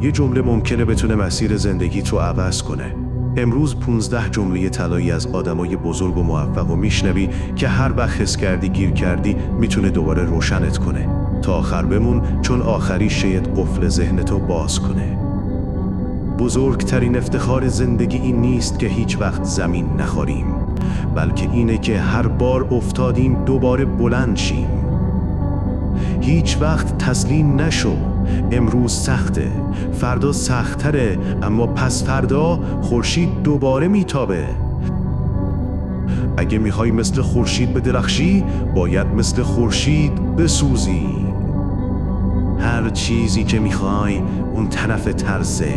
یه جمله ممکنه بتونه مسیر زندگیت رو عوض کنه. امروز 15 جمله طلایی از آدمای بزرگ و موفق رو میشنوی که هر وقت حس کردی گیر کردی میتونه دوباره روشنت کنه. تا آخر بمون، چون آخری شاید قفل ذهنتو باز کنه. بزرگترین افتخار زندگی این نیست که هیچ وقت زمین نخوریم، بلکه اینه که هر بار افتادیم دوباره بلند شیم. هیچ وقت تسلیم نشو. امروز سخته، فردا سخت‌تره، اما پس فردا خورشید دوباره میتابه. اگه میخوای مثل خورشید بدرخشی، باید مثل خورشید بسوزی. هر چیزی که میخوای اون طرف ترسه.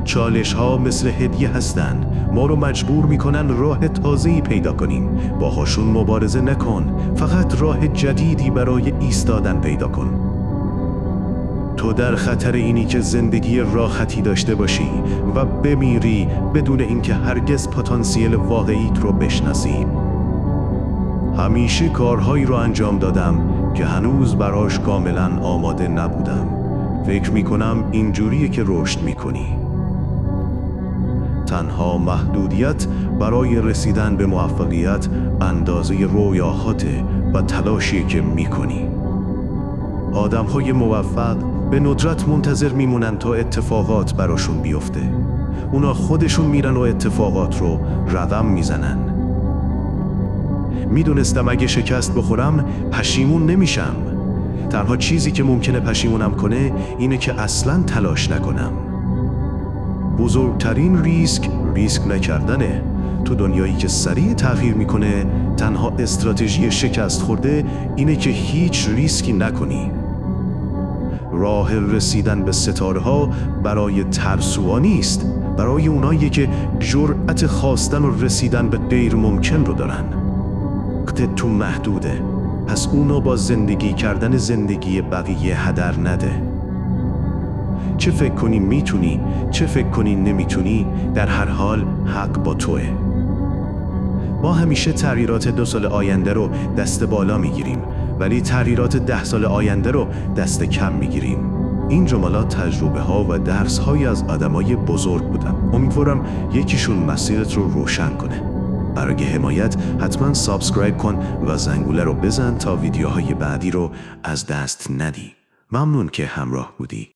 چالش ها مثل هدیه هستن، ما رو مجبور میکنن راه تازه‌ای پیدا کنیم. باهاشون مبارزه نکن، فقط راه جدیدی برای ایستادن پیدا کن. تو در خطر اینی که زندگی راحتی داشته باشی و بمیری بدون اینکه هرگز پتانسیل واقعیت رو بشناسی. همیشه کارهایی رو انجام دادم که هنوز براش کاملا آماده نبودم. فکر میکنم اینجوریه که رشد میکنی. تنها محدودیت برای رسیدن به موفقیت اندازه رویاهاته و تلاشی که میکنی. آدم‌های موفق به ندرت منتظر میمونن تا اتفاقات براشون بیفته. اونا خودشون میرن و اتفاقات رو رقم میزنن. میدونستم اگه شکست بخورم پشیمون نمیشم. تنها چیزی که ممکنه پشیمونم کنه اینه که اصلاً تلاش نکنم. بزرگترین ریسک نکردنه. تو دنیایی که سریع تغییر میکنه، تنها استراتژی شکست خورده اینه که هیچ ریسکی نکنی. راه رسیدن به ستاره ها برای ترسوها نیست، برای اونایی که جرأت خواستن و رسیدن به غیر ممکن رو دارن. وقت تو محدوده، پس اونو با زندگی کردن زندگی بقیه هدر نده. چه فکر کنی میتونی، چه فکر کنی نمیتونی، در هر حال حق با توه. ما همیشه تغییرات 2 سال آینده رو دست بالا میگیریم، ولی تغییرات 10 سال آینده رو دست کم میگیریم. این جملات تجربه ها و درس های از آدمای بزرگ بودن. امیدوارم یکیشون مسیرت رو روشن کنه. برای حمایت حتما سابسکرایب کن و زنگوله رو بزن تا ویدیوهای بعدی رو از دست ندی. ممنون که همراه بودی.